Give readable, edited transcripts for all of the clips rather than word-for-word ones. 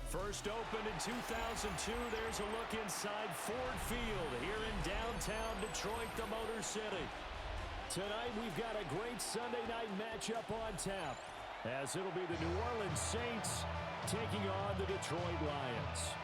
First opened in 2002, there's a look inside Ford Field here in downtown Detroit, the Motor City. Tonight, we've got a great Sunday night matchup on tap, as it'll be the New Orleans Saints taking on the Detroit Lions.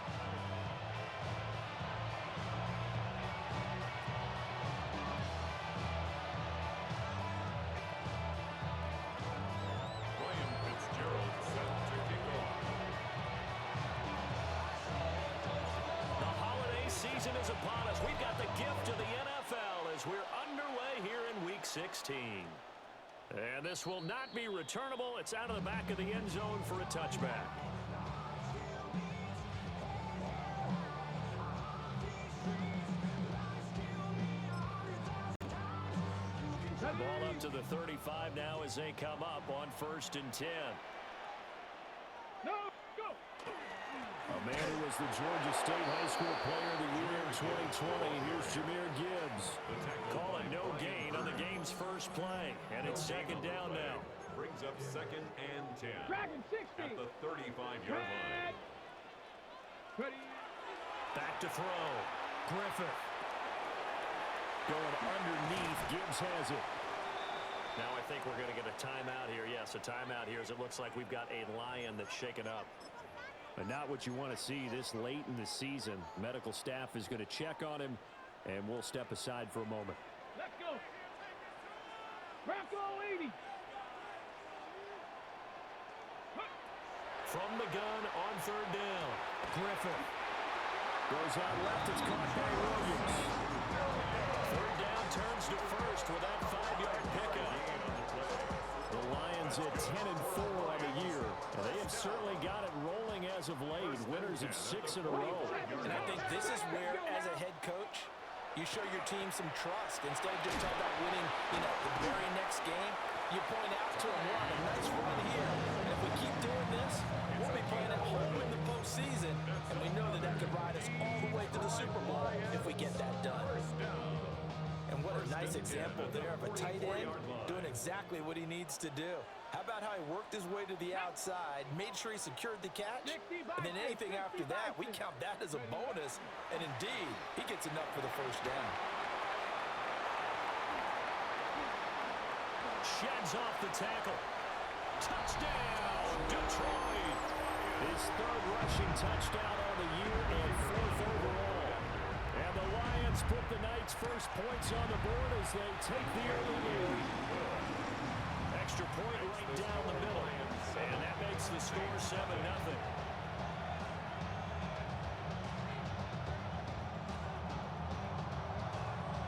Season is upon us. We've got the gift of the NFL as we're underway here in Week 16. And this will not be returnable. It's out of the back of the end zone for a touchback. Ball up to the 35 now as they come up on 1st and 10. A man who was the Georgia State High School Player of the Year in 2020. Here's Jahmyr Gibbs. Call it no gain on the game's first play. And it's second down now. Brings up 2nd and 10. At the 35-yard line. Back to throw. Griffith. Going underneath. Gibbs has it. Now I think we're going to get a timeout here. Yes, a timeout here as it looks like we've got a Lion that's shaken up. But not what you want to see this late in the season. Medical staff is going to check on him, and we'll step aside for a moment. Let's go. Bronco 80. From the gun on 3rd down. Griffith goes out left. It's caught by Williams. 3rd down turns to 1st with that 5-yard pickup. The Lions at 10-4 on the year. And they have certainly got it rolling as of late. Winners of 6 in a row. And I think this is where, as a head coach, you show your team some trust. Instead of just talking about winning, the very next game, you point out to them, we're on a nice run here. And if we keep doing this, we'll be playing at home in the postseason. And we know that could ride us all the way to the Super Bowl if we get that done. And what a nice example there of a tight end doing exactly what he needs to do. How about how he worked his way to the outside, made sure he secured the catch, and then anything after that, we count that as a bonus. And indeed, he gets enough for the 1st down. Sheds off the tackle. Touchdown, Detroit. His 3rd rushing touchdown on the year and 4th overall. And the Lions put the Knights' first points on the board as they take the early lead. Extra point right down the middle. And that makes the score 7-0.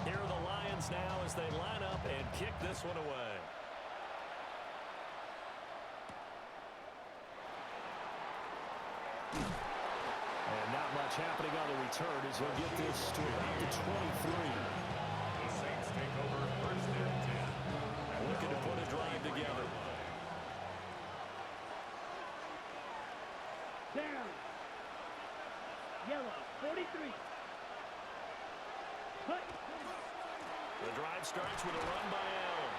Here are the Lions now as they line up and kick this one away. And not much happening on the return as he'll get this to about the 23. The Saints take over 1st and 10. Looking to put a drive together. Down. Yellow, 43. Cut. The drive starts with a run by Allen.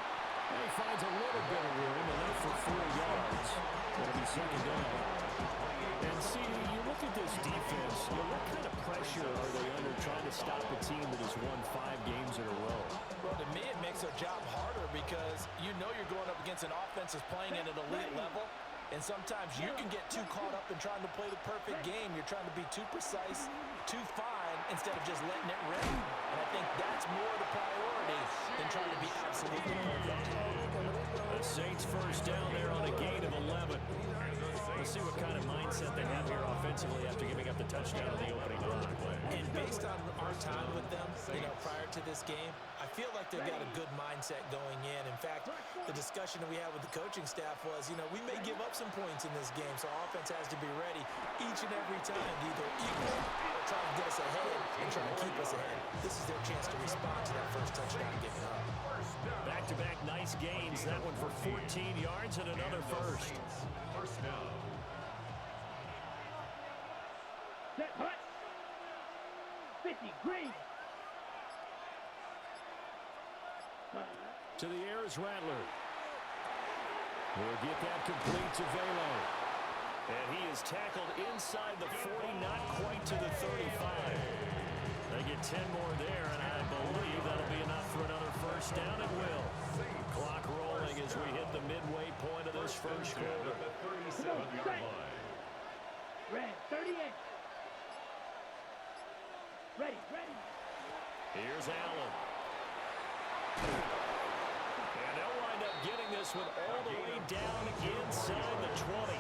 And he finds a little bit of room, enough for 4 yards. It'll be 2nd down. And see, you look at this defense, what kind of pressure are they under trying to stop a team that has won 5 games in a row? Well, to me, it makes their job harder because you know you're going up against an offense that's playing at an elite level. And sometimes you can get too caught up in trying to play the perfect game. You're trying to be too precise, too fine, instead of just letting it rip. And I think that's more the priority than trying to be absolutely perfect. The Saints 1st down there on a gain of 11. Let's see what kind of mindset they have here offensively after giving up the touchdown on the opening drive. And based on our time with them, prior to this game, I feel like they've got a good mindset going in. In fact, the discussion that we had with the coaching staff was, we may give up some points in this game, so our offense has to be ready each and every time to either equal or try to get us ahead and try to keep us ahead. This is their chance to respond to that first touchdown and give it up. Back-to-back nice gains. That one for 14 yards and another first. 1st down. Set, hut. 50, green. To the air is Rattler. We'll get that complete to Velo. And he is tackled inside the 40, not quite to the 35. They get 10 more there, and I believe that'll be enough for another first down. It will. Clock rolling as we hit the midway point of this first quarter. At the 37-yard line. Red, 38. Ready. Here's Allen. And they'll wind up getting this one all the way down inside the 20.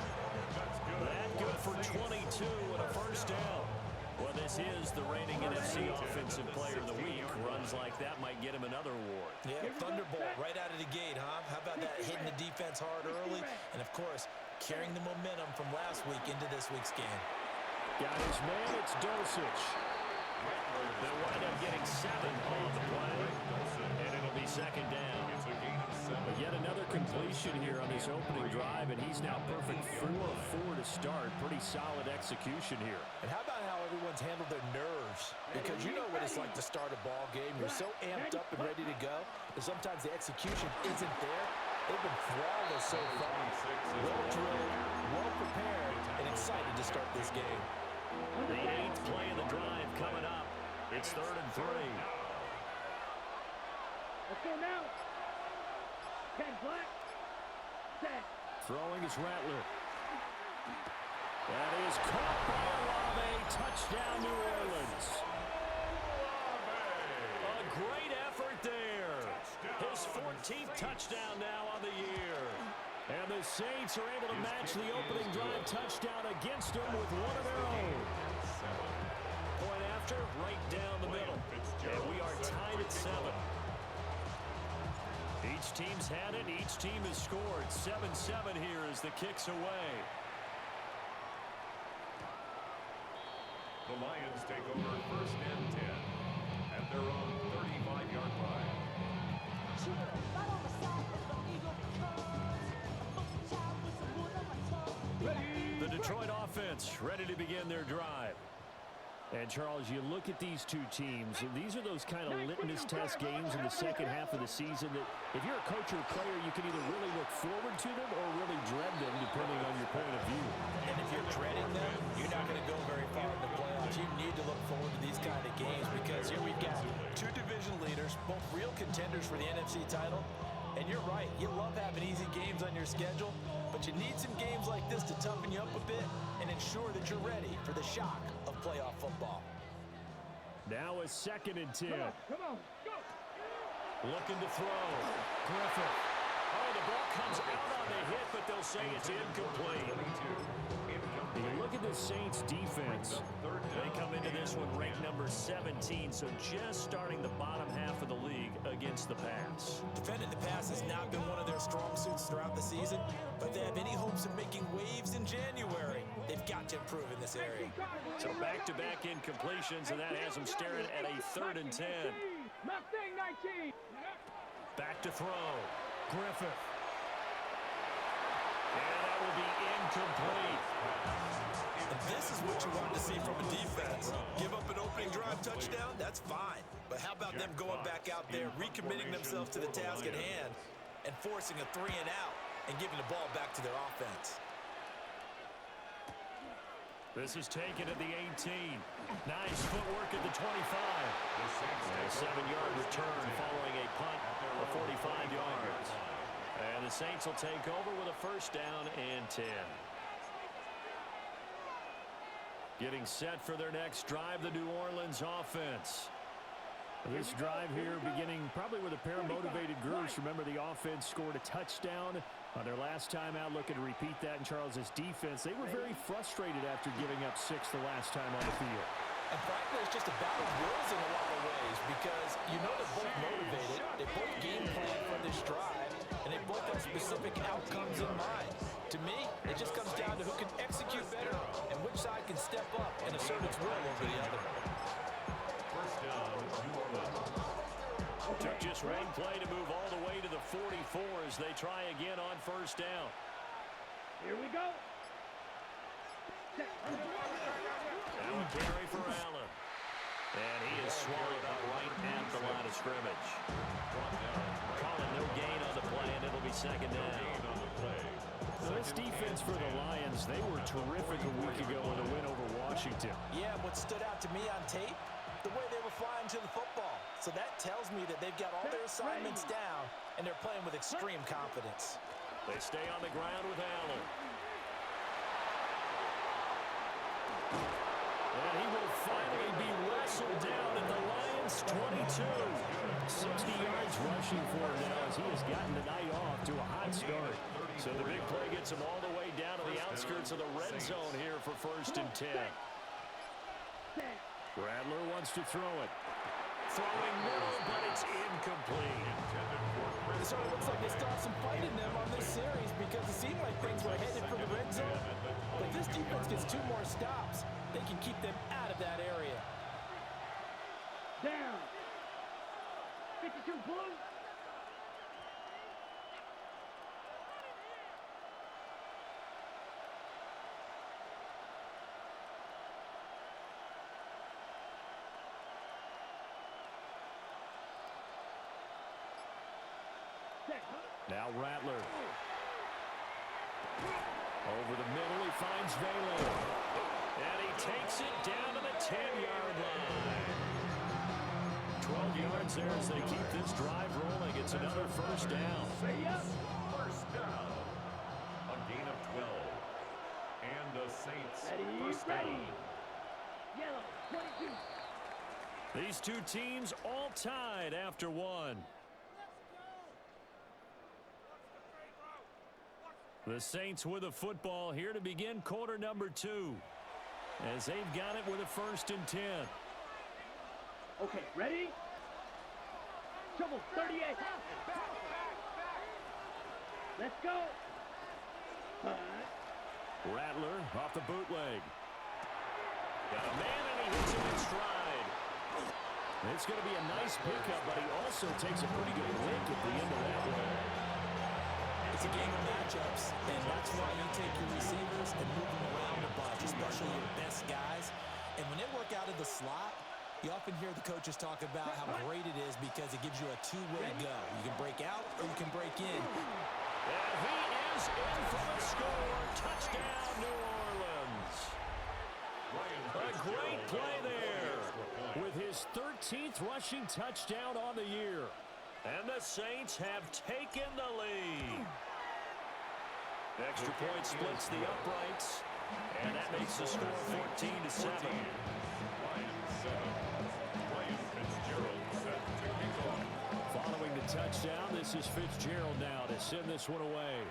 That good for 22 and a first down. Well, this is the reigning NFC Offensive Player of the Week. Runs like that might get him another award. Yeah, thunderbolt right out of the gate, huh? How about that, hitting the defense hard early? And, of course, carrying the momentum from last week into this week's game. Got his man, it's Dosich. They'll wind up getting 7 on the play, and it'll be second down. But yet another completion here on this opening drive, and he's now perfect 4-4 to start. Pretty solid execution here. And how about how everyone's handled their nerves? Because you know what it's like to start a ball game. You're so amped up and ready to go, and sometimes the execution isn't there. They've been flawless so far. Well drilled, well prepared, and excited to start this game. The 8th play of the drive coming up. It's 3rd and 3. Let's go now. 10 black. Set. Throwing is Rattler. That is caught by Olave. Touchdown, New Orleans. A great effort there. His 14th touchdown now on the year. And the Saints are able to match the opening drive touchdown against them with one of their own. Point after, right down the middle. And we are tied at 7. Each team's had it. Each team has scored. 7-7 here as the kick's away. The Lions take over 1st and 10 at their own 35-yard line. The Detroit offense ready to begin their drive. And, Charles, you look at these two teams, and these are those kind of litmus test games in the second half of the season that if you're a coach or a player, you can either really look forward to them or really dread them, depending on your point of view. And if you're dreading them, you're not going to go very far in the playoffs. You need to look forward to these kind of games because here we've got 2 division leaders, both real contenders for the NFC title. And you're right, you love having easy games on your schedule, but you need some games like this to toughen you up a bit and ensure that you're ready for the shock of playoff football. Now a 2nd and 10. Come on, go. Looking to throw. Griffith. Oh, the ball comes out on the hit, but they'll say it's incomplete. You look at the Saints defense. They come into this one ranked number 17, so just starting the bottom half of the league against the pass. Defending the pass has not been one of their strong suits throughout the season, but they have any hopes of making waves in January, they've got to improve in this area. So back-to-back incompletions, and that has them staring at a 3rd and 10. Mustang 19. Back to throw. Griffith. And that will be incomplete. And this is what you want to see from a defense. Give up an opening drive touchdown, that's fine. But how about them going back out there, recommitting themselves to the task at hand, and forcing a 3 and out, and giving the ball back to their offense. This is taken at the 18. Nice footwork at the 25. A 7-yard return following a punt of 45 yards. And the Saints will take over with a first down and 10. Getting set for their next drive, the New Orleans offense. This drive here beginning probably with a pair of motivated groups. Remember, the offense scored a touchdown on their last time out. Looking to repeat that in Charles's defense. They were very frustrated after giving up 6 the last time on the field. And frankly, it's just a battle of wills in a lot of ways because you know they're both motivated. They both game plan for this drive, and they both have specific outcomes in mind. To me, it just comes down to who can execute better and which side can step up and assert its will over the other. First down, New Orleans. Took just one play to move all the way to the 44 as they try again on first down. Here we go. Now a carry for Allen. And he is swallowed up right at the line of scrimmage. Calling no gain on the play, and it'll be second down. Well, this defense for the Lions, they were terrific a week ago in the win over Washington. Yeah, what stood out to me on tape, the way they were flying to the football. So that tells me that they've got all their assignments down, and they're playing with extreme confidence. They stay on the ground with Allen. And he will finally be wrestled down at the Lions' 22. 60 yards rushing for him now as he has gotten the night off to a hot start. So the big play gets him all the way down to the outskirts of the red zone here for 1st and 10. Rattler wants to throw it. Throwing middle, but it's incomplete. It sort of looks like they still have some fight in them on this series because it seemed like things were headed for the red zone. But if this defense gets 2 more stops, they can keep them out of that area. Down. 52 blue. Now Rattler. Over the middle, he finds Vela. And he takes it down to the 10-yard line. 12 yards there as they keep this drive rolling. It's another 1st down. First down. A gain of 12. And the Saints first down. Yellow, 22. These two teams all tied after 1. The Saints with the football here to begin quarter number 2. As they've got it with a 1st and 10. Okay, ready? Trouble 38. Let's go. Rattler off the bootleg. Got a man and he hits him in stride. It's going to be a nice pickup, but he also takes a pretty good lick at the end of that one. It's a game of matchups, and that's why you take your receivers and move them around a bunch, especially your best guys. And when they work out of the slot, you often hear the coaches talk about how great it is because it gives you a 2-way go. You can break out or you can break in. And he is in for the score. Touchdown, New Orleans. A great play there with his 13th rushing touchdown on the year. And the Saints have taken the lead. Extra point splits the uprights. And that makes the score 14-7. Following the touchdown, this is Fitzgerald now to send this one away.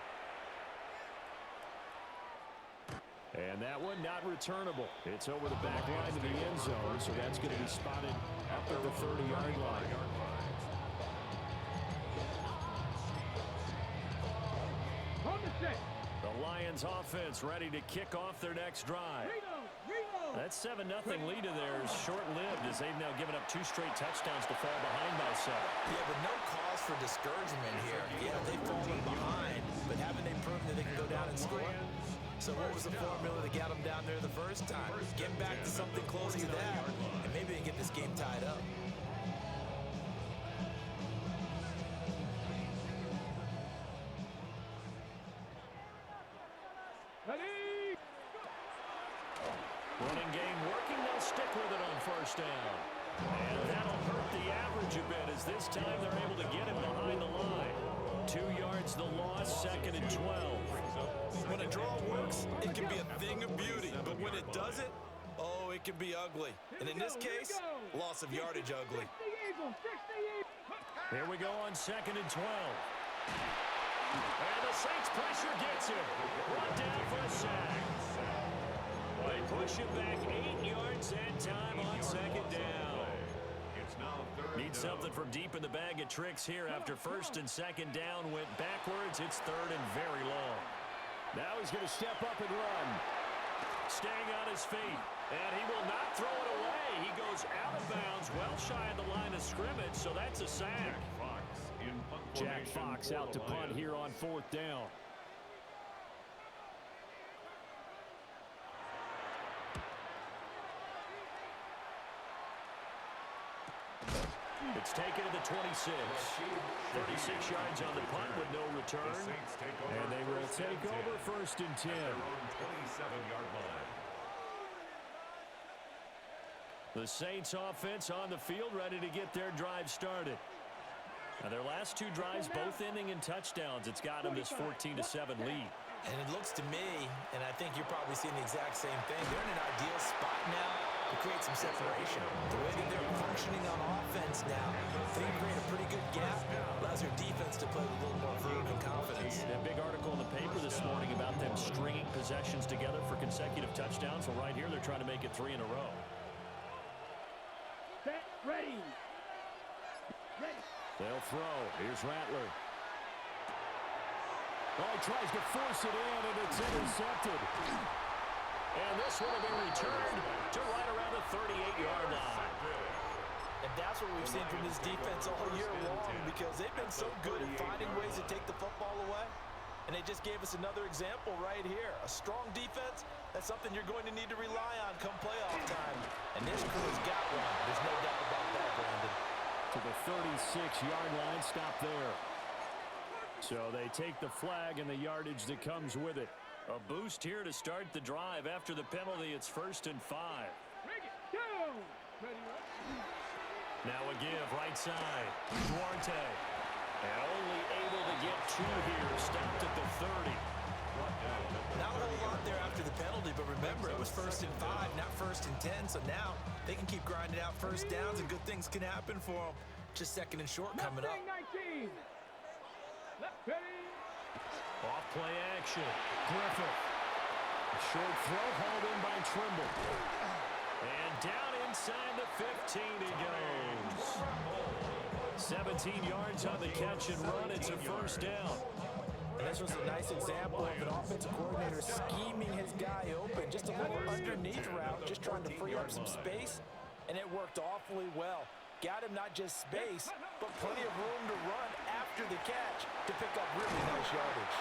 And that one not returnable. It's over the back line to the end zone, so that's going to be spotted up at the 30-yard line. The Lions offense ready to kick off their next drive. That 7-0 lead of theirs short-lived as they've now given up 2 straight touchdowns to fall behind by 7. Yeah, but no cause for discouragement here. Yeah, they've fallen behind, but haven't they proven that they can go down and score? So what was the formula that got them down there the first time? Get back to something close to that, and maybe they get this game tied up. Ready? Running game working. They'll stick with it on 1st down. And that'll hurt the average a bit as this time they're able to get him behind the line. 2 yards the loss, 2nd and 12. When a draw works, it can be a thing of beauty. But when it doesn't, oh, it can be ugly. And in this case, loss of yardage ugly. Here we go on 2nd and 12. And the Saints pressure gets him. Brought down for a sack. They push him back 8 yards and time on 2nd down. Need something from deep in the bag of tricks here after 1st and 2nd down went backwards. It's 3rd and very long. Now he's going to step up and run. Staying on his feet. And he will not throw it away. He goes out of bounds well shy of the line of scrimmage, so that's a sack. Jack Fox out to punt here on 4th down. The It's taken to the 26. 36 yards on the punt with no return. And they will take over 1st and 10. 27-yard line. The Saints offense on the field, ready to get their drive started. Now their last 2 drives both ending in touchdowns. It's got them this 14-7 lead. And it looks to me, and I think you're probably seeing the exact same thing, they're in an ideal spot now to create some separation. The way that they're functioning on offense now, they create a pretty good gap, allows their defense to play with a little more verve and confidence. A big article in the paper this morning about them stringing possessions together for consecutive touchdowns. Well, right here, they're trying to make it 3 in a row. Set, ready. Ready. They'll throw. Here's Rattler. Oh, he tries to force it in, and it's intercepted. And this one will be returned to right around the 38-yard line. And that's what we've seen from this defense all year long, because they've been so good at finding ways to take the football away. And they just gave us another example right here. A strong defense, that's something you're going to need to rely on come playoff time. And this crew's got one. There's no doubt about that, Brandon. To the 36-yard line, stop there. So they take the flag and the yardage that comes with it. A boost here to start the drive. After the penalty, it's 1st and 5. Bring it down. Ready, Now a give, right side. Duarte. And only able to get 2 here. Stopped at the 30. Not a whole lot there after the penalty, but remember, it was 1st and 5, not 1st and 10. So now they can keep grinding out first downs, and good things can happen for them. Just 2nd and short coming up. 19. Left, ready. Off play action. Griffith. A short throw hauled in by Trimble. And down inside the 15 he goes. 17 yards on the catch and run. It's a 1st down. And this was a nice example of an offensive coordinator scheming his guy open. Just a little underneath route, just trying to free up some space. And it worked awfully well. Got him not just space, but plenty of room to run after the catch to pick up really nice yardage.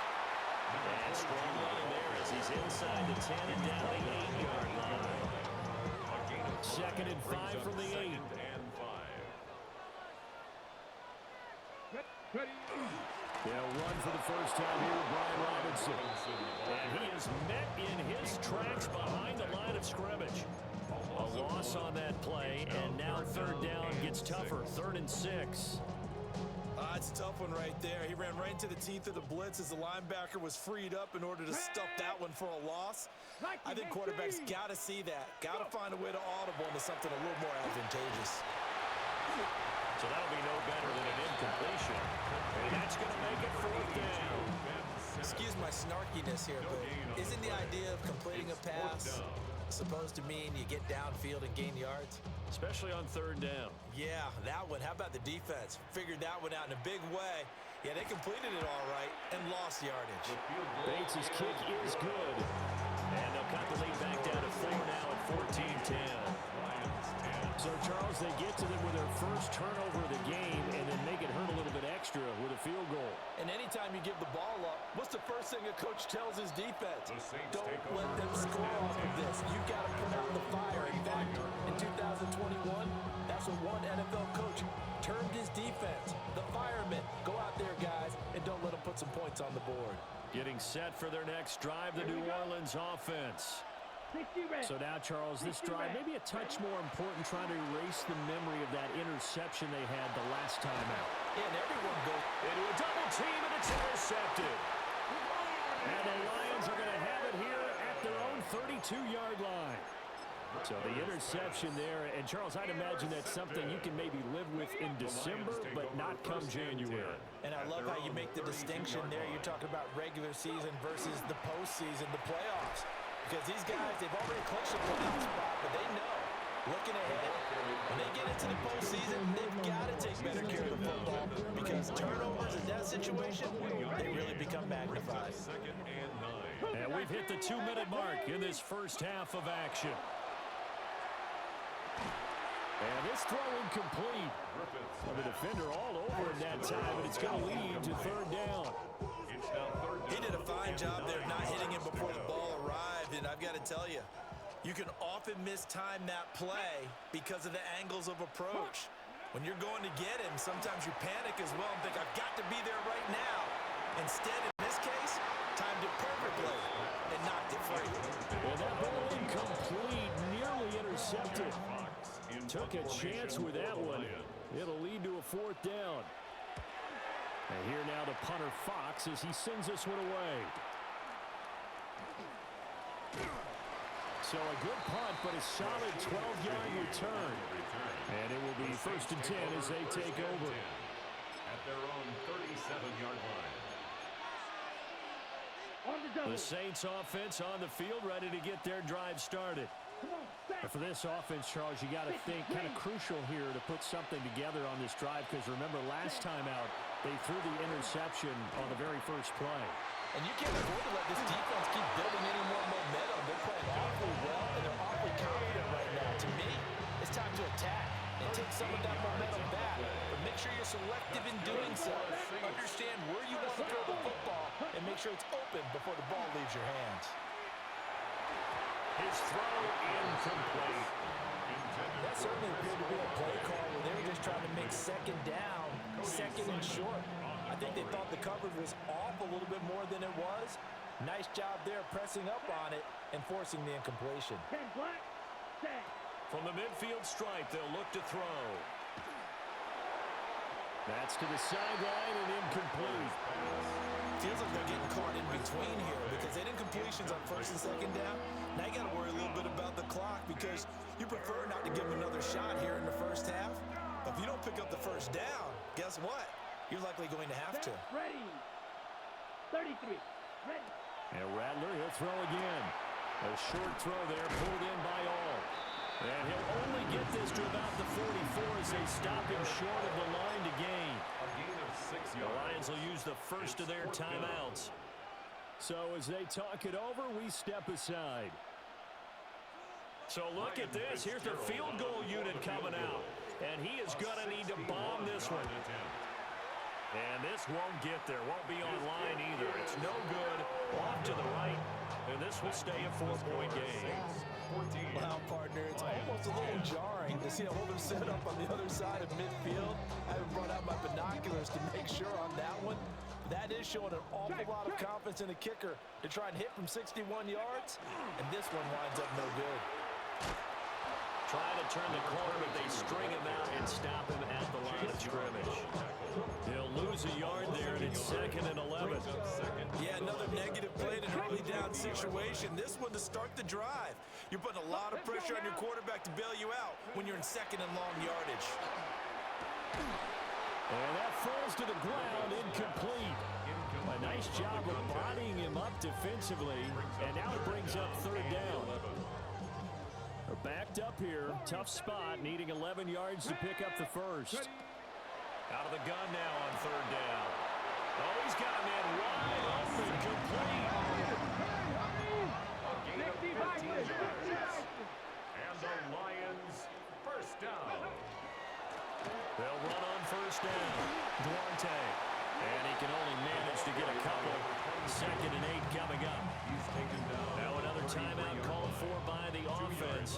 And strong running there as he's inside the 10 and down the 8-yard line. 2nd and 5 from the 8. Ready. They'll run for the first time here with Brian Robinson. And he is met in his tracks behind the line of scrimmage. A loss on that play, and now 3rd down gets tougher. 3rd and 6. It's a tough one right there. He ran right into the teeth of the blitz as the linebacker was freed up in order to stuff that one for a loss. I think quarterbacks got to see that. Got to find a way to audible into something a little more advantageous. So that'll be no better than an incompletion. And that's going to make it 4th down. Excuse my snarkiness here, but isn't the idea of completing a pass supposed to mean you get downfield and gain yards? Especially on 3rd down. Yeah, that one. How about the defense? Figured that one out in a big way. Yeah, they completed it all right and lost yardage. Bates' kick is good. And they'll cut the lead back down to 4 now at 14-10. So, Charles, they get to them with their first turnover of the game and then make it hurt a little bit extra with a field goal. And anytime you give the ball up, what's the first thing a coach tells his defense? Don't let them score off of this. You've got to put out the fire. In fact, in 2021, that's what one NFL coach termed his defense. The firemen. Go out there, guys, and don't let them put some points on the board. Getting set for their next drive, the New Orleans offense. So now, Charles, this drive maybe a touch more important, trying to erase the memory of that interception they had the last time out. Yeah, and everyone goes into a double team, and it's intercepted. And the Lions are going to have it here at their own 32-yard line. So the interception there, and Charles, I'd imagine that's something you can maybe live with in December, but not come January. And I love how you make the distinction there. You're talking about regular season versus the postseason, the playoffs. Because these guys, they've already clinched a playoff spot, but they know, looking ahead, when they get into the postseason, they've got to take better care of the football because turnovers in that situation, they really become magnified. And we've hit the 2-minute mark in this first half of action. And this throw incomplete. The defender all over him that time, but it's going to lead to 3rd down. He did a fine job there not hitting him before the ball arrived, and I've got to tell you, you can often mistime that play because of the angles of approach. When you're going to get him, sometimes you panic as well and think, I've got to be there right now. Instead, in this case, timed it perfectly and knocked it free. Well, that ball incomplete, nearly intercepted. Took a chance with that one. It'll lead to a 4th down. And here now the punter Fox as he sends this one away. So a good punt, but a solid 12-yard return. And it will be 1st and 10 as they take over. At their own 37-yard line. On the double. The Saints offense on the field, ready to get their drive started. And for this offense, Charles, you got to think kind of crucial here to put something together on this drive, because remember last time out, they threw the interception on the very first play. And you can't afford to let this defense keep building any more momentum. They're playing awfully well, and they're awfully confident right now. To me, it's time to attack and take some of that momentum back. But make sure you're selective in doing so. Understand where you want to throw the football, and make sure it's open before the ball leaves your hands. His throw incomplete. That certainly appeared to be a play call where they were just trying to make second down, second and short. I think they thought the coverage was off a little bit more than it was. Nice job there pressing up on it and forcing the incompletion. 10 black, set. From the midfield stripe, they'll look to throw. That's to the sideline and incomplete. Feels like they're getting caught in between here because they didn't completions on 1st and 2nd down. Now you got to worry a little bit about the clock because you prefer not to give them another shot here in the 1st half. But if you don't pick up the 1st down, guess what? You're likely going to have to. Ready. 33. Ready. And Rattler, he'll throw again. A short throw there, pulled in by all. And he'll only get this to about the 44 as they stop him short of the line to gain. A gain of 6 yards. The Lions will use the first of their timeouts. So as they talk it over, we step aside. So look at this. Here's the field goal unit coming out. And he is going to need to bomb this one. And this won't get there. Won't be online either. It's no good. Off to the right. And this will stay a 4-point game. Wow, partner, it's almost a little jarring to see a holder set up on the other side of midfield. I haven't brought out my binoculars to make sure on that one. That is showing an awful lot of confidence in the kicker to try and hit from 61 yards. And this one winds up no good. Trying to turn the corner, but they string him out and stop him at the line of scrimmage. He'll lose a yard there, and it's 2nd and 11. Yeah, another negative play in an early down situation. This one to start the drive. You're putting a lot of pressure on your quarterback to bail you out when you're in 2nd and long yardage. And that falls to the ground, incomplete. A nice job of bodying him up defensively, and now it brings up 3rd down. They're backed up here, tough spot, needing 11 yards to pick up the first. Out of the gun now on 3rd down. Oh, he's got him in wide open, complete. A gain of 15 yards. And the Lions first down. They'll run on 1st down. Duarte. And he can only manage to get a couple. 2nd and 8 coming up. He's taken down. Now another timeout called for by the offense,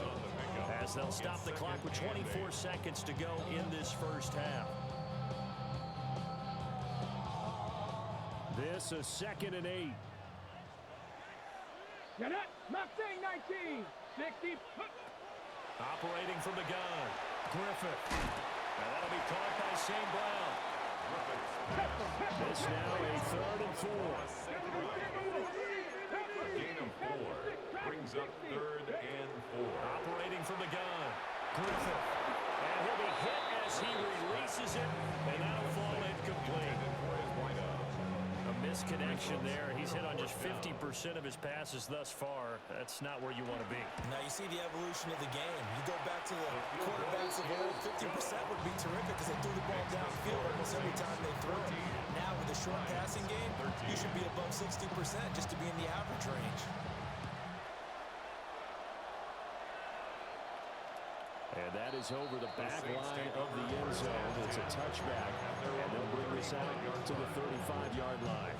as they'll stop the clock with 24 seconds to go in this 1st half. This is 2nd and 8. You're not Mustang 19. 60. Operating from the gun, Griffith. Now that'll be caught by St. Brown. This now a 3rd and 4. A gain of 4 brings up 3rd and 4. Operating from the gun, Griffith. And he'll be hit as he releases it, and that'll fall incomplete. A misconnection there. He's hit on just 50% of his passes thus far. That's not where you want to be. Now you see the evolution of the game. You go back to the quarterbacks of old, 50% would be terrific because they threw the ball downfield almost every time they threw it. Now with the short passing game, you should be above 60% just to be in the average range. And that is over the back line of the end zone. It's a touchback, and they'll bring this out to the 35-yard line.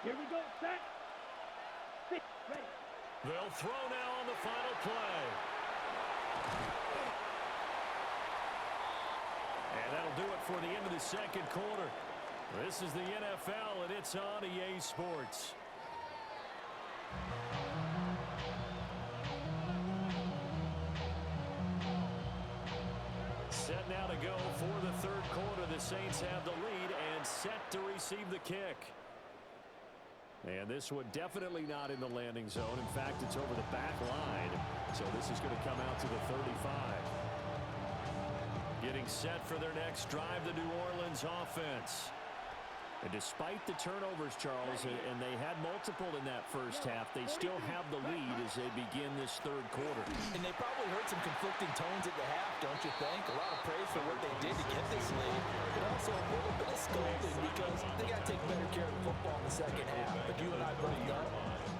Here we go. Set. Ready. They'll throw now on the final play. And that'll do it for the end of the second quarter. This is the NFL, and it's on EA Sports. Set now to go for the third quarter. The Saints have the lead and set to receive the kick. And this one definitely not in the landing zone. In fact, it's over the back line. So this is going to come out to the 35. Getting set for their next drive, the New Orleans offense. And despite the turnovers, Charles, and they had multiple in that first half, they still have the lead as they begin this third quarter. And they probably heard some conflicting tones at the half, don't you think? A lot of praise for what they did to get this lead, but also a little bit of scolding because they got to take better care of the football in the second half. But you and I both know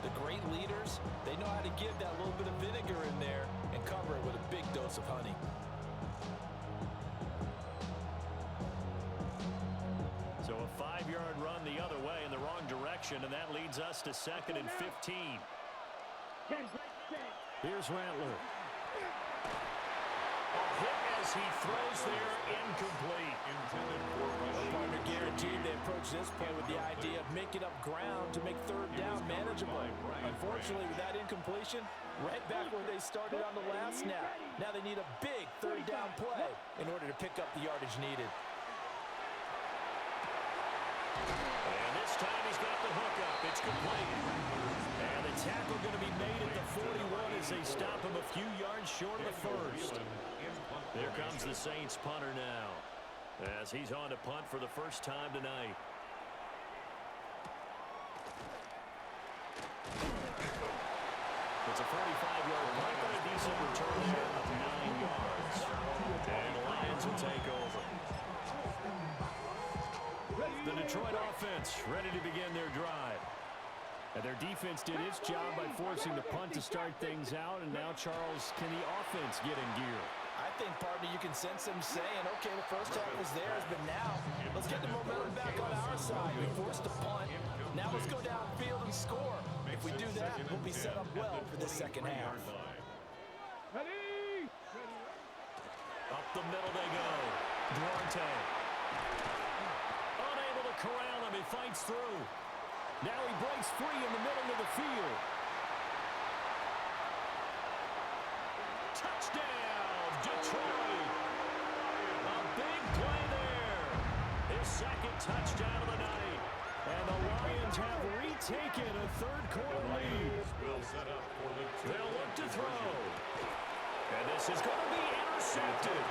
the great leaders, they know how to give that little bit of vinegar in there and cover it with a big dose of honey. So a 5-yard run the other way in the wrong direction, and that leads us to 2nd and 15. Here's Rattler. A hit as he throws there, incomplete. Partner guaranteed they approach this play with the idea of making up ground to make third down manageable. Unfortunately, with that incompletion, right back where they started on the last snap. Now they need a big third down play in order to pick up the yardage needed. And this time he's got the hook up. It's complete. And the tackle going to be made at the 41 as they stop him a few yards short of the first. There comes the Saints punter now as he's on to punt for the first time tonight. It's a 45-yard punt, but a decent return there of 9 yards. And the Lions will take over. The Detroit offense ready to begin their drive. And their defense did its job by forcing the punt to start things out. And now, Charles, can the offense get in gear? I think, partner, you can sense them saying, okay, the first half was theirs, but now let's get the momentum back on our side. We forced a punt. Now let's go downfield and score. If we do that, we'll be set up well for this second half. Ready. Up the middle they go. Duarte. Unable to corral him. He fights through. Now he breaks free in the middle of the field. Touchdown, Detroit. A big play there. His second touchdown of the night. And the Lions have retaken a third quarter lead. They'll look to throw. And this is going to be intercepted.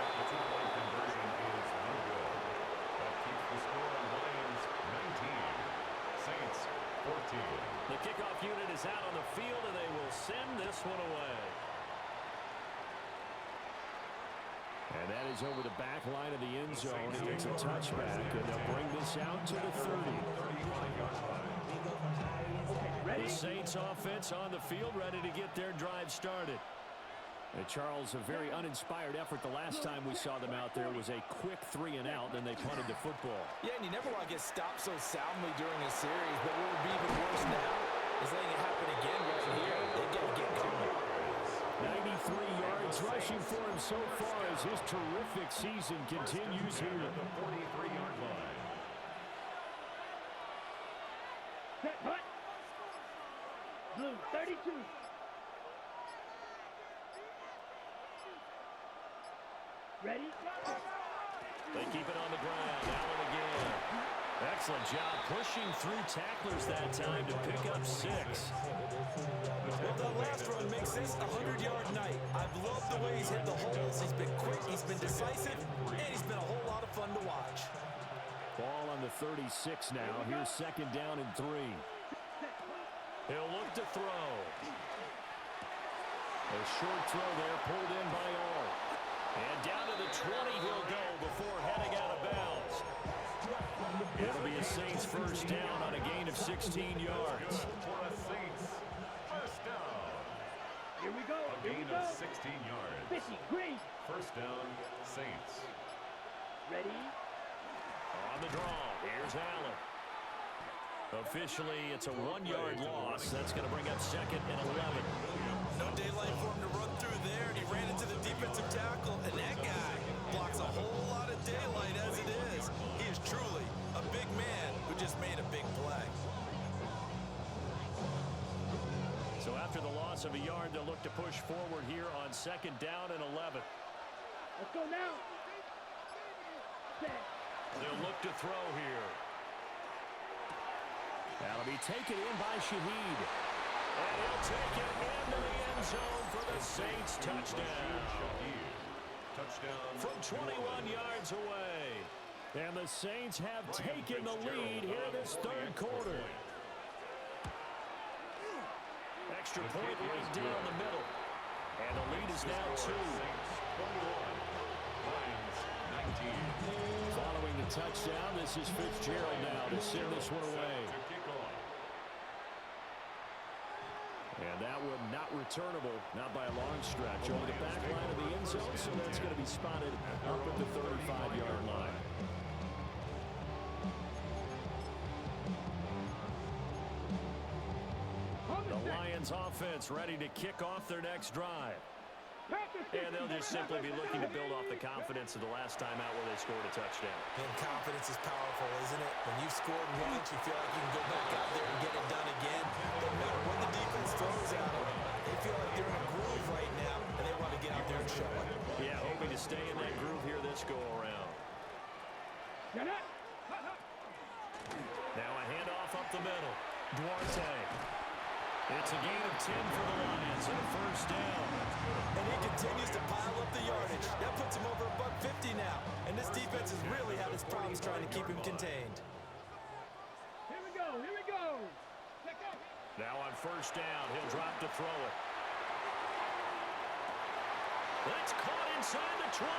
The kickoff unit is out on the field, and they will send this one away. And that is over the back line of the end zone. It's a touchback, and they'll bring this out to the 30. The Saints offense on the field, ready to get their drive started. And Charles, a very uninspired effort. The last time we saw them out there was a quick 3 and out, then they punted the football. Yeah, and you never want to get stopped so soundly during a series, but what would be even worse now is letting it happen again right here. They got to get going. 93 yards rushing for him so far as his terrific season continues here. The 43-yard line. Set, hut. Blue, 32. Ready? They keep it on the ground. Allen again. Excellent job pushing through tacklers that time to pick up 6. Well, that last run makes this a 100-yard night. I've loved the way he's hit the holes. He's been quick, he's been decisive, and he's been a whole lot of fun to watch. Ball on the 36 now. Here's 2nd down and 3. He'll look to throw. A short throw there pulled in by all. And down to the 20 he'll go before heading out of bounds. It'll be a Saints first down on a gain of 16 yards. For a Saints first down. Here we go. A Here we gain go. of 16 yards. 50, green. First down, Saints. Ready? On the draw, here's Allen. Officially, it's a 1-yard loss. That's going to bring up 2nd and 11. No daylight for him to run through there, and he ran into the defensive tackle, and that guy blocks a whole lot of daylight as it is. He is truly a big man who just made a big play. So after the loss of a yard, they'll look to push forward here on 2nd down and 11. Let's go now. Set. They'll look to throw here. That'll be taken in by Shaheed. And he'll take it into the end zone for the Saints touchdown. Touchdown. From 21 yards away. And the Saints have taken the lead here this 3rd quarter. Extra point right down the middle. And the lead is now 2. Following the touchdown, this is Fitzgerald now to send this one away. And that one not returnable, not by a long stretch. Over the back line of the end zone, so that's going to be spotted up at the 35-yard line. The Lions offense ready to kick off their next drive. And they'll just simply be looking to build off the confidence of the last time out where they scored a touchdown. And confidence is powerful, isn't it? When you've scored once, you feel like you can go back out there and get it done again. No matter what the defense throws at them, they feel like they're in a groove right now, and they want to get out there and show it. Yeah, hoping to stay in that groove here this go-around. Now a handoff up the middle. Duarte. It's a gain of 10 for the Lions and a 1st down. And he continues to pile up the yardage. That puts him over $150 now. And this defense has really had its problems trying to keep him contained. Here we go. Here we go. Now on 1st down, he'll drop to throw it. That's caught inside the 20.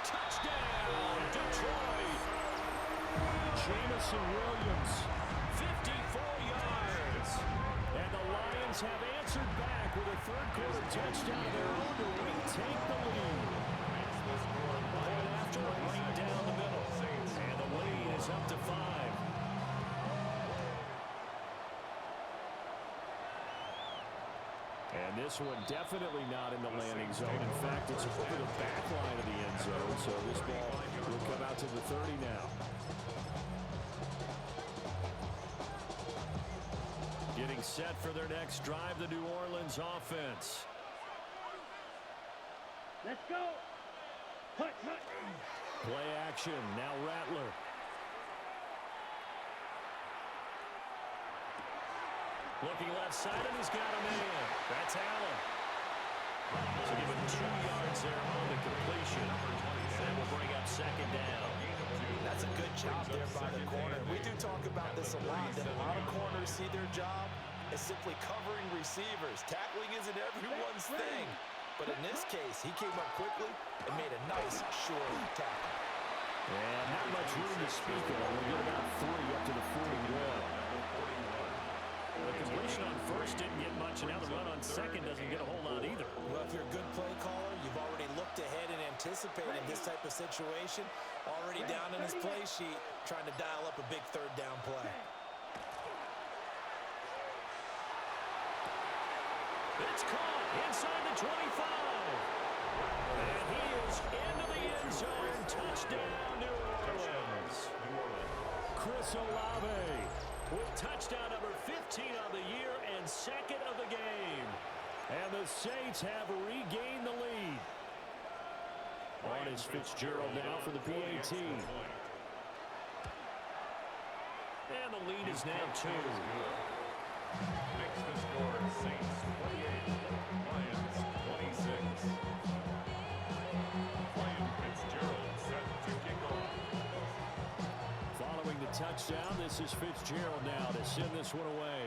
Touchdown, Detroit. Jamison Williams, 54 yards. And the Lions have answered back with a 3rd quarter touchdown of their own to retake the lead. Point after, right down the middle. And the lead is up to 5. And this one definitely not in the landing zone. In fact, it's over the back line of the end zone. So this ball will come out to the 30 now. Getting set for their next drive, the New Orleans offense. Let's go. Hut, hut. Play action. Now Rattler. Looking left side, and he's got a man. That's Allen. So give him 2 yards there on the completion. And that will bring up 2nd down. That's a good job there by the corner. We do talk about this a lot, that a lot of corners see their job as simply covering receivers. Tackling isn't everyone's thing. But in this case, he came up quickly and made a nice, short tackle. And not much room to speak of. We'll get about 3 up to the 41. The completion on 1st didn't get much, and now the run on 2nd doesn't get a whole lot either. Well, if you're a good play caller, you've already looked ahead and anticipated this type of situation. Already down in his play sheet, trying to dial up a big 3rd down play. It's caught inside the 25. And he is into the end zone. Touchdown, New Orleans. Chris Olave with touchdown number 15 on the year and 2nd of the game. And the Saints have regained the lead. On is Fitzgerald now for the PAT. And the lead is now 2. Makes the score Saints 28, Lions 26. Ryan Fitzgerald set to kick off. Following the touchdown, this is Fitzgerald now to send this one away.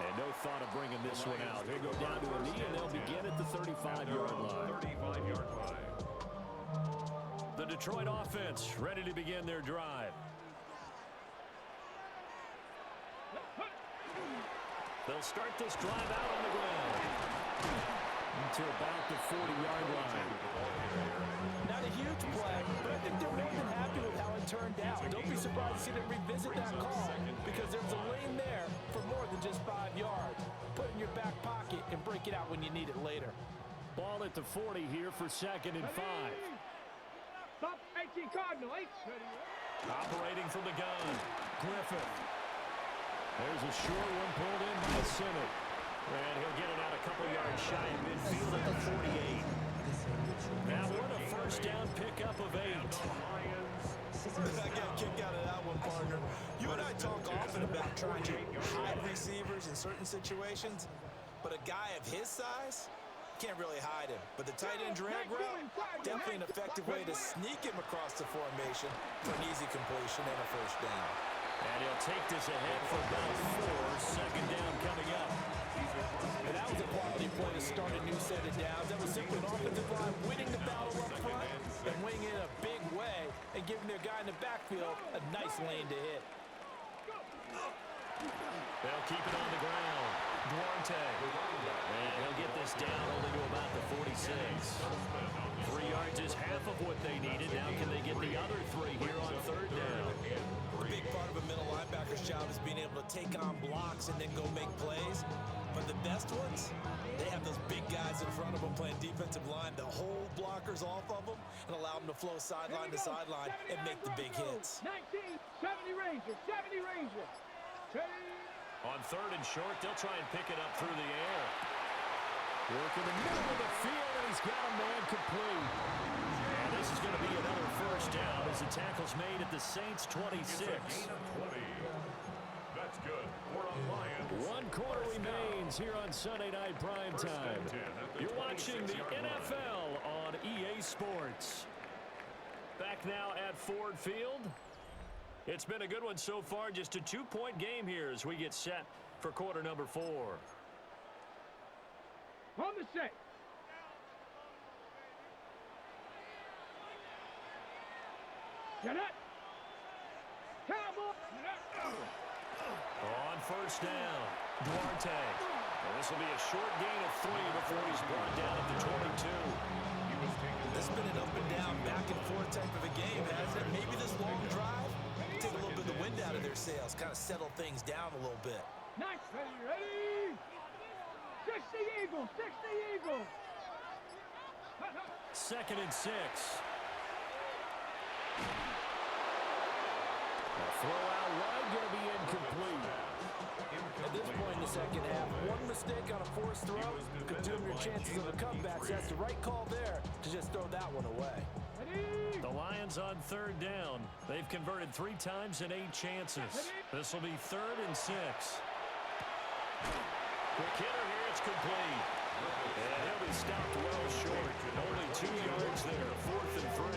And no thought of bringing this one out. He'll go down to a knee, and they'll begin at the 35-yard line. 35-yard line. The Detroit offense ready to begin their drive. They'll start this drive out on the ground. to about the 40-yard line. Not a huge play, but I think they're more than happy with how it turned out. Don't be surprised to see them revisit that call because there's a lane there for more than just 5 yards. Put it in your back pocket and break it out when you need it later. Ball at the 40 here for 2nd and 5. Stop, 18 Cardinal, 8. Operating from the gun, Griffith. There's a short one pulled in by Simmons. And he'll get it out a couple yards shy of midfield at the 48. Now what a first down pickup of 8. I got a kick out of that one, partner. You and I talk often about trying to hide receivers in certain situations, but a guy of his size can't really hide him. But the tight end drag route, definitely an effective way to sneak him across the formation for an easy completion and a first down. And he'll take this ahead for about 4. 2nd down coming up. And that was a quality play to start a new set of downs. That was simply an offensive line winning the battle up front and winning it in a big way and giving their guy in the backfield a nice lane to hit. They'll keep it on the ground. Duarte. And he'll get this down only to about the 46. 3 yards is half of what they needed. Now can they get the other 3 here on 3rd down? A big part of a middle linebacker's job is being able to take on blocks and then go make plays. But the best ones, they have those big guys in front of them playing defensive line to hold blockers off of them and allow them to flow sideline to sideline and make the big hits. 19, 70 Ranger, 70 Ranger. On 3rd and short, they'll try and pick it up through the air. Work in the middle of the field, and he's got a man complete. And this is going to be another first down as the tackle's made at the Saints' 26. That's good. We're on Lions. 1 quarter remains here on Sunday Night Primetime. You're watching the NFL on EA Sports. Back now at Ford Field. It's been a good one so far. Just a 2-point game here as we get set for quarter number 4. On the set. Get it. Cowboy. On first down, Duarte. And this will be a short gain of 3 before he's brought down at the 22. This has been an up and down, back and forth type of a game, hasn't it? Maybe this long drive take a little bit of the wind out of their sails, kind of settle things down a little bit. Nice. Ready. 60 Eagles. 60 Eagles. 2nd and 6. A throw out wide, going to be incomplete. At this point in the second half, one mistake on a forced throw could doom your chances of a comeback. So that's the right call there to just throw that one away. The Lions on 3rd down. They've converted 3 times in 8 chances. This will be 3rd and 6. Quick hitter here, it's complete. And he'll be stopped well short. Only 2 yards there, 4th and 3.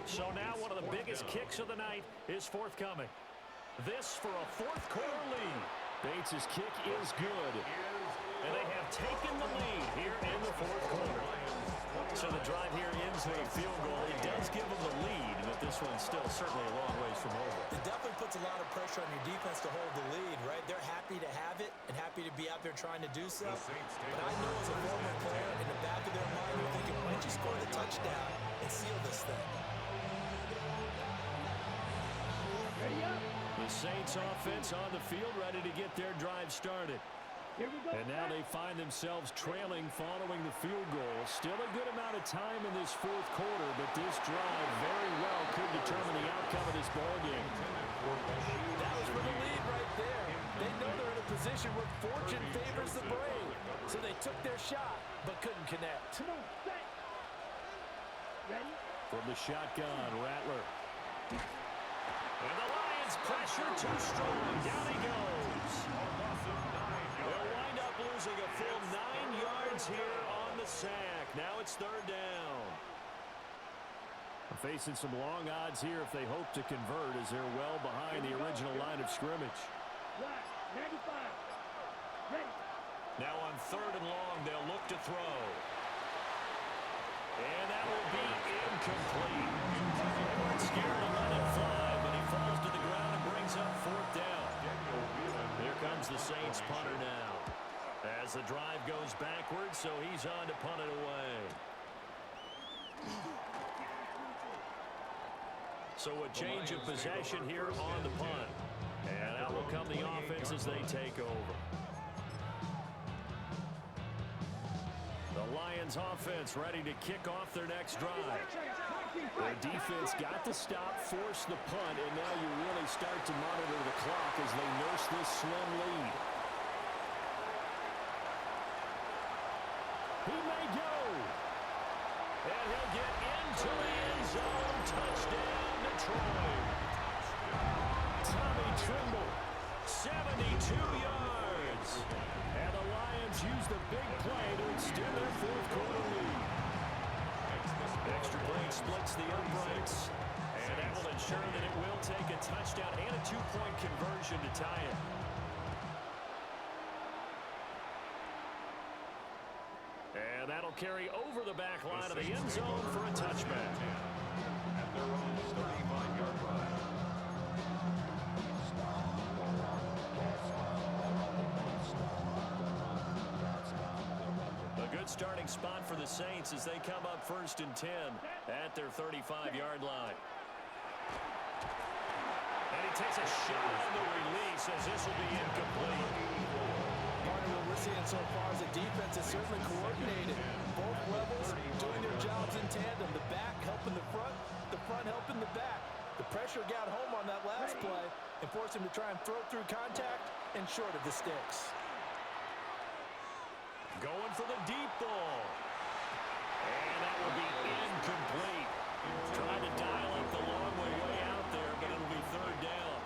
So now one of the biggest kicks of the night is forthcoming. This for a 4th quarter lead. Bates' kick is good. And they have taken the lead here in the 4th quarter. So the drive here ends with a field goal. It does give them the lead, but this one's still certainly a long ways from over. It definitely puts a lot of pressure on your defense to hold the lead, right? They're happy to have it and happy to be out there trying to do so. But I know as a former player, in the back of their mind, they're thinking, why don't you score the touchdown and seal this thing? Ready up. The Saints offense on the field, ready to get their drive started. Here we go. And now they find themselves trailing following the field goal. Still a good amount of time in this 4th quarter, but this drive very well could determine the outcome of this ballgame. That was for the lead right there. They know they're in a position where fortune favors the brave. So they took their shot, but couldn't connect. Come on, set. Ready. From the shotgun, Rattler. And the Lions pressure too strong. Down he goes. They'll wind up losing a full 9 yards here on the sack. Now it's 3rd down. Facing some long odds here if they hope to convert as they're well behind the original line of scrimmage. Right. 95. Ready. Now on 3rd and long, they'll look to throw. And that will be incomplete. They weren't scared to let it fly, but he falls to the ground and brings up 4th down. Here comes the Saints punter now. As As the drive goes backwards, so he's on to punt it away. So a change of possession here on the punt. And out will come the offense as they take over. The Lions offense ready to kick off their next drive. Their defense got the stop, forced the punt, and now you really start to monitor the clock as they nurse this slim lead. He may go. And he'll get into the end zone. Touchdown, Detroit. Tommy Trimble, 72 yards. And the Lions use the big play to extend their fourth quarter lead. Extra point splits the uprights. And that will ensure that it will take a touchdown and a two-point conversion to tie it. And that'll carry over the back line of the end zone for a touchback. At their own 35-yard line. A good starting spot for the Saints as they come up 1st and 10 at their 35-yard line. And he takes a shot on the release as this will be incomplete. Partner, what we're seeing so far is the defense is certainly coordinated. Both levels doing their jobs in tandem. The back helping the front helping the back. The pressure got home on that last play and forced him to try and throw through contact and short of the sticks. Going for the deep ball. And that will be incomplete. Trying to dial up the long way out there, but it'll be 3rd down.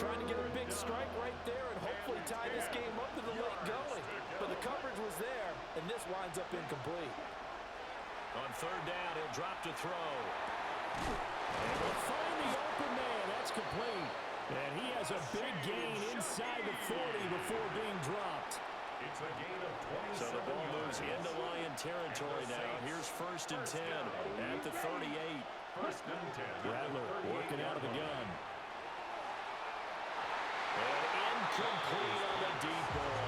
Trying to get a big strike right there and hopefully tie this game up to the late going. But the coverage was there, and this winds up incomplete. On 3rd down, he'll drop to throw. And he'll find the open man. That's complete. And he has a big gain inside the 40 before being dropped. It's a gain of 27 So the ball moves into Lion territory now. Here's 1st and 10 at the 38. 1st and 10. Rattler working out of the gun. And incomplete on the deep ball.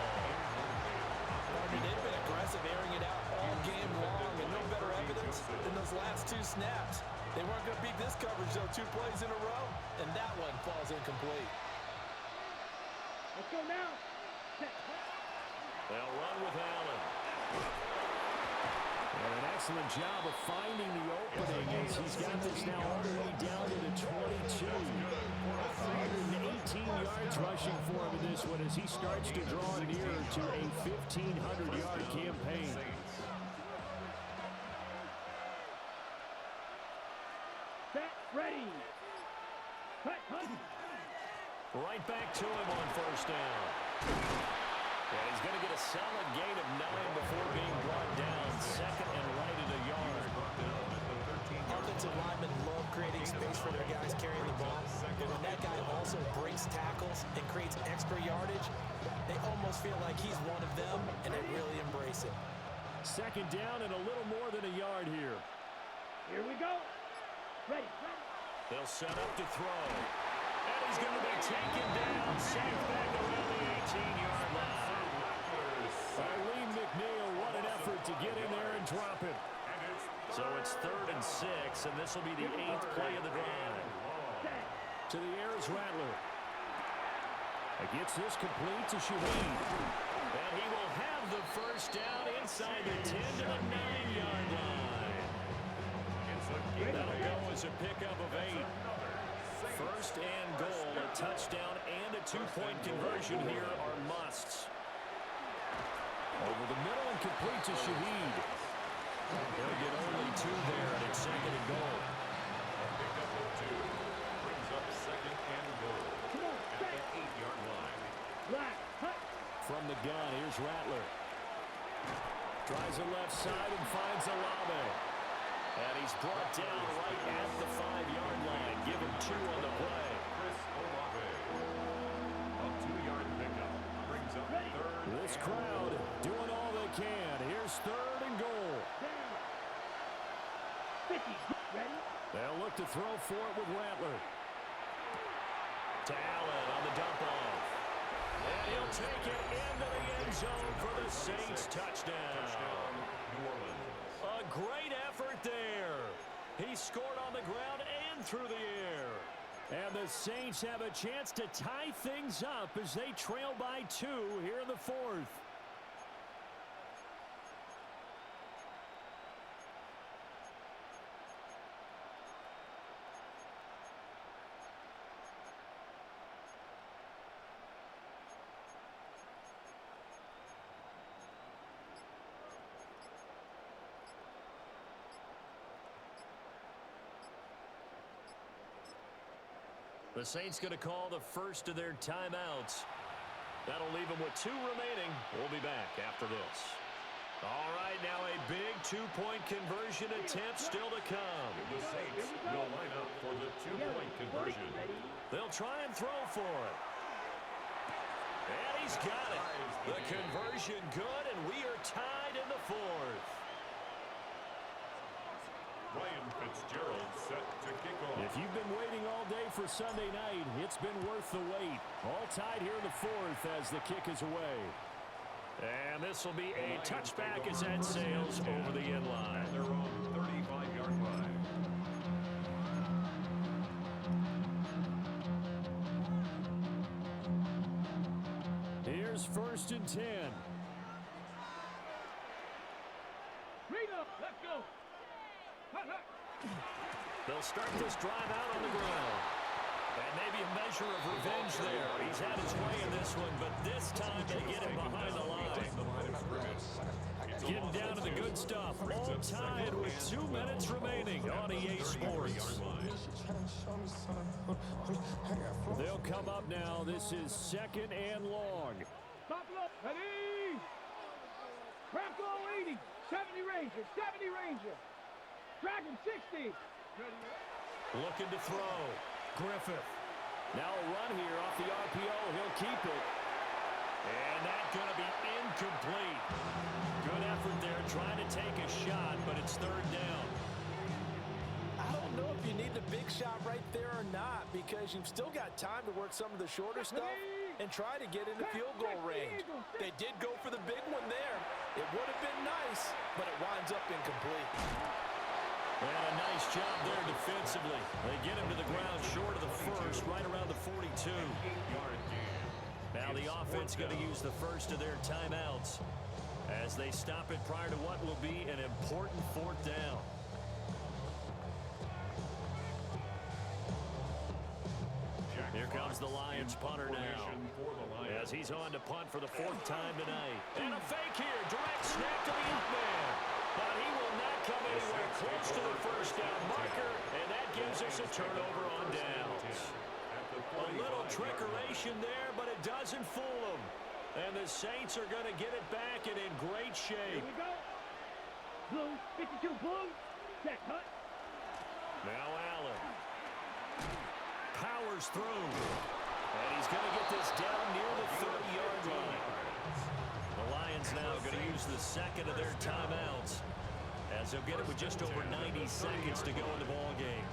They've been aggressive, airing it out all game long, and no better evidence than those last 2 snaps. They weren't going to beat this coverage, though, 2 plays in a row, and that one falls incomplete. Let's go now. They'll run with Allen. And an excellent job of finding the opening as he's got this now all the way down to the 22. 118 yards rushing for him in this one as he starts to draw nearer to a 1,500-yard campaign. Set, ready. Cut. Right back to him on 1st down. And he's going to get a solid gain of 9 before being brought down. 2nd and right at a yard. Offensive linemen love creating space for their guys carrying the ball. And when that guy also breaks tackles and creates extra yardage, they almost feel like he's one of them, and they really embrace him. 2nd down and a little more than a yard here. Here we go. Ready. They'll set up to throw. And he's going to be taken down. Sacked back around the 18-yard line. Eileen McNeil, what an effort to get in there and drop him. So it's 3rd and 6, and this will be the 8th play of the drive. To the air is Rattler. Gets this complete to Shaheed. And he will have the 1st down inside the 10 to the 9-yard line. That'll go as a pickup of 8. 1st and goal, a touchdown and a 2-point conversion here are musts. Over the middle and complete to Shaheed. They'll get only 2 there, and it's 2nd and goal. A pickup of 2 brings up 2nd and goal at the 8-yard line. Black. Cut. From the gun, here's Rattler. Tries the left side and finds Olave. And he's brought down right at the 5-yard line. Give him 2 on the play. Chris Olave. A 2-yard pickup brings up 3rd. This crowd doing all they can. Here's 3rd and goal. Down. 50. Ready. They'll look to throw for it with Rattler. To Allen on the dump off. And he'll take it into the end zone for the Saints touchdown. New Orleans. A great effort there. He scored on the ground and through the air. And the Saints have a chance to tie things up as they trail by 2 here in the 4th. The Saints going to call the first of their timeouts. That'll leave them with 2 remaining. We'll be back after this. All right, now a big 2-point conversion attempt still to come. The Saints will line up for the 2-point conversion. They'll try and throw for it. And he's got it. The conversion good, and we are tied in the 4th. Ryan Fitzgerald set to kick off. If you've been waiting all day for Sunday night, it's been worth the wait. All tied here in the 4th as the kick is away. And this will be a touchback as that sails over the end line. And they're on 35-yard line. Here's 1st and 10. Read up. Let's go. They'll start this drive out on the ground. And maybe a measure of revenge there. He's had his way in this one, but this time they get him behind the line. Getting down to the good stuff. All tied with 2 minutes remaining on EA Sports. They'll come up now. This is 2nd and long. Stop it up. Ready. Bronco 80. 70 Ranger. 70 Ranger. Dragon 60. Looking to throw. Griffith. Now a run here off the RPO. He'll keep it. And that's going to be incomplete. Good effort there trying to take a shot, but it's 3rd down. I don't know if you need the big shot right there or not, because you've still got time to work some of the shorter stuff and try to get into field goal range. They did go for the big one there. It would have been nice, but it winds up incomplete. And a nice job there defensively. They get him to the ground short of the 1st, right around the 42. Now the offense going to use the first of their timeouts as they stop it prior to what will be an important 4th down. Here comes the Lions punter now, as he's on to punt for the 4th time tonight. And a fake here, direct snap to the up man. But he will not come anywhere close to the 1st down marker, and that gives us a turnover on downs. A little trickeration there, but it doesn't fool them. And the Saints are going to get it back and in great shape. Here we go. Blue, 52 blue. Check, Hut. Now Allen. Powers through. And he's going to get this down near the 30-yard line. The Lions now going to use the 2nd of their timeouts, as they'll get it with just over 90 seconds to go in the ball game.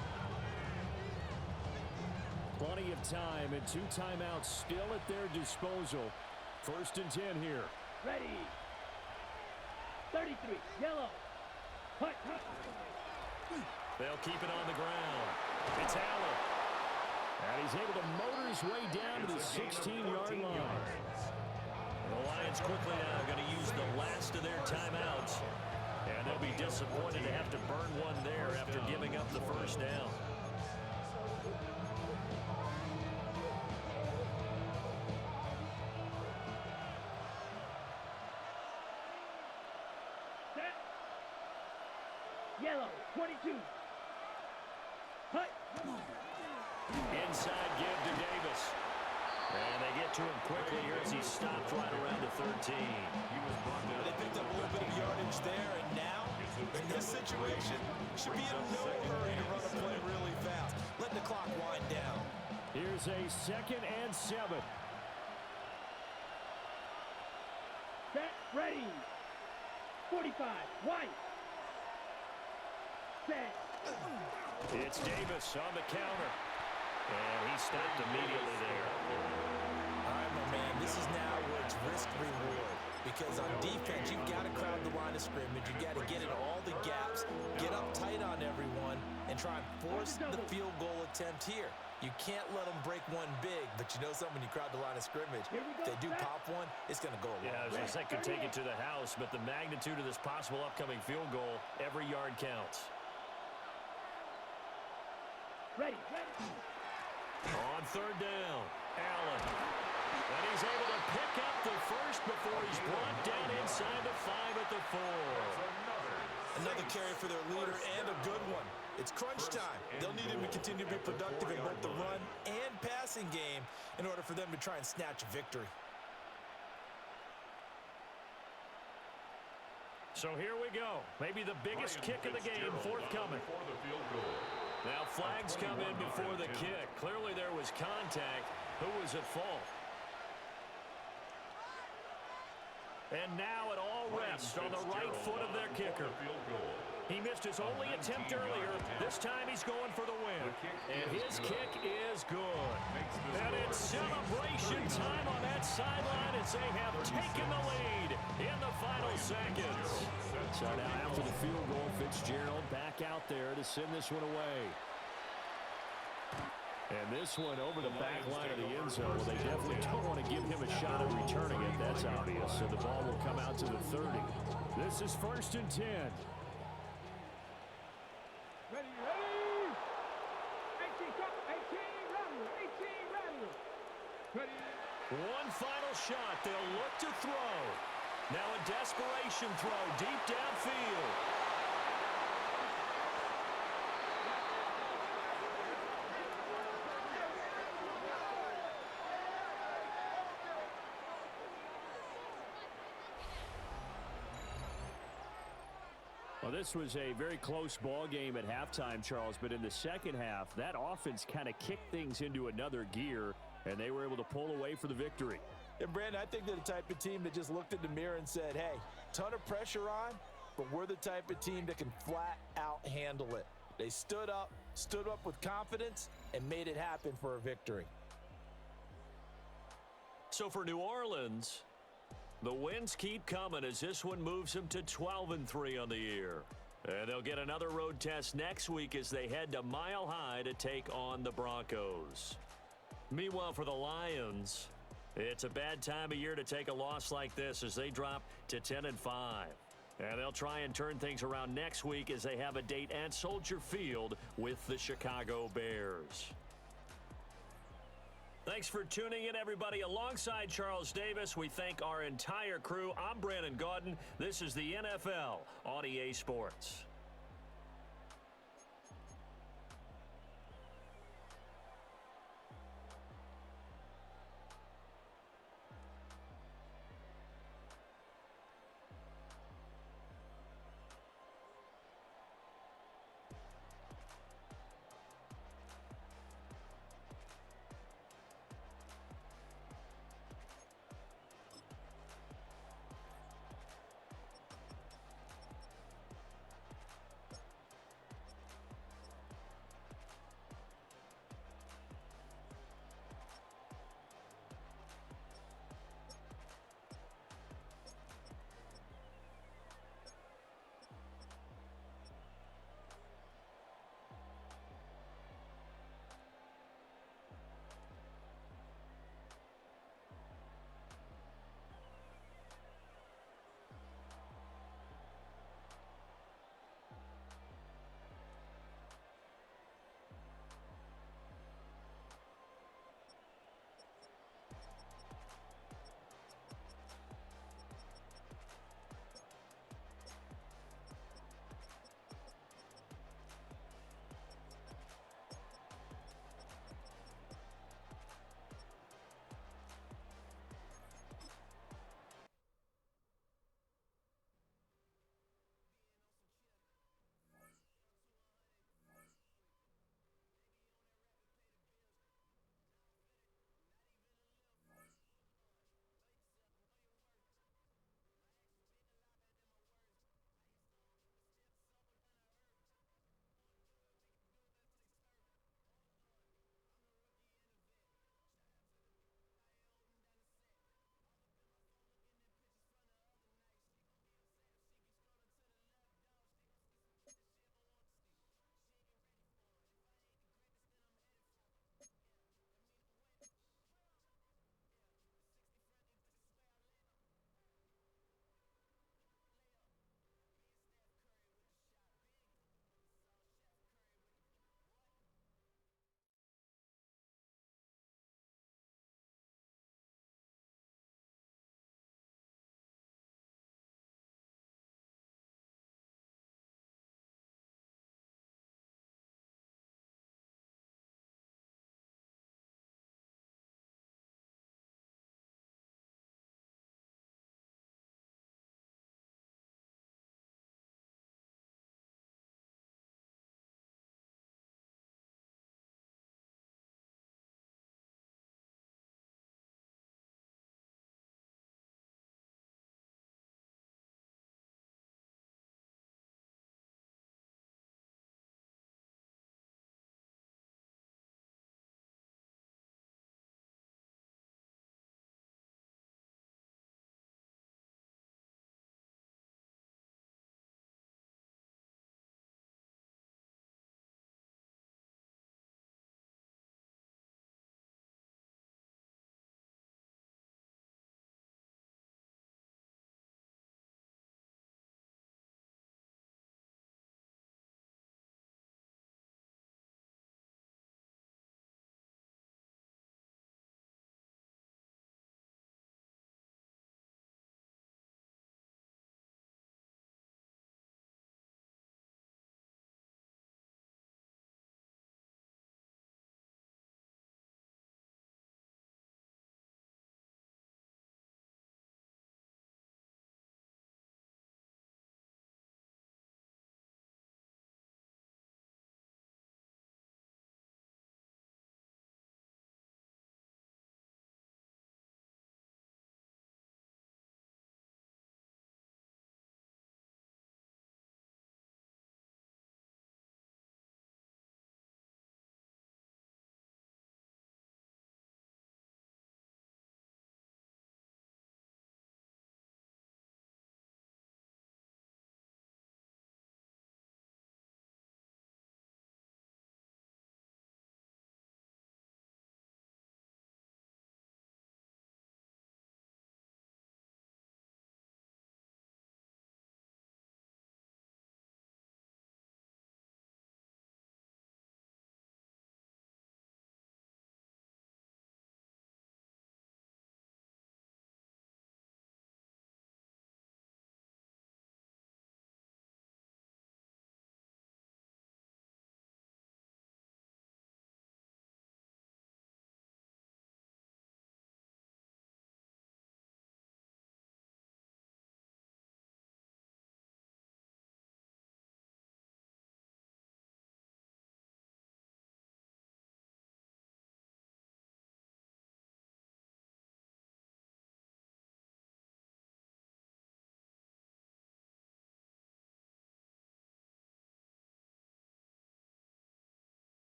Plenty of time and 2 timeouts still at their disposal. 1st and 10 here. Ready. 33, yellow. Hut, hut. They'll keep it on the ground. It's Allen. And he's able to motor his way down to the 16-yard line. The Lions quickly now going to use the last of their timeouts. And they'll be disappointed to have to burn one there after giving up the 1st down. Set. Yellow, 22. Hut. Inside give to Davis. And they get to him quickly here as he stopped right around the 13. They picked up a little bit of yardage there, and now, in this situation, should be in no hurry to run a play really fast. Let the clock wind down. Here's a 2nd and 7. Set, ready. 45, white. Set. It's Davis on the counter. And he stopped immediately there. All right, my man, this this is now where it's risk-reward. Because on defense, you've got to crowd the line of scrimmage. You've got to get in all the gaps, get up tight on everyone, and try and force the field goal attempt here. You can't let them break one big, but you know something, when you crowd the line of scrimmage, if they do pop one, it's going to go a long way. Yeah, that could take it to the house, but the magnitude of this possible upcoming field goal, every yard counts. Ready. On third down, Allen. And he's able to pick up the first before he's brought down inside the 5 at the 4. Another carry for their leader, and a good one. It's crunch time. They'll need him to continue to be productive in both the run and passing game in order for them to try and snatch a victory. So here we go. Maybe the biggest kick of the game forthcoming. Now flags come in before the kick. Clearly there was contact. Who was at fault? And now it all rests on the right foot of their kicker. He missed his only attempt earlier. This time he's going for the win. And his kick is good. And it's celebration time on that sideline as they have taken the lead in the final seconds. So now after the field goal, Fitzgerald back out there to send this one away. And this one over the back line of the end zone. Well, they definitely don't want to give him a shot at returning it. That's obvious. So the ball will come out to the 30. This is 1st and 10. Ready. 18 Rattler. Ready. One final shot. They'll look to throw. Now a desperation throw deep downfield. Well, this was a very close ball game at halftime, Charles, but in the second half, that offense kind of kicked things into another gear, and they were able to pull away for the victory. And, Brandon, I think they're the type of team that just looked in the mirror and said, hey, ton of pressure on, but we're the type of team that can flat out handle it. They stood up with confidence, and made it happen for a victory. So for New Orleans, the wins keep coming as this one moves them to 12-3 on the year. And they'll get another road test next week as they head to Mile High to take on the Broncos. Meanwhile, for the Lions, it's a bad time of year to take a loss like this as they drop to 10-5. And they'll try and turn things around next week as they have a date at Soldier Field with the Chicago Bears. Thanks for tuning in, everybody. Alongside Charles Davis, we thank our entire crew. I'm Brandon Gaudin. This is the NFL on EA Sports.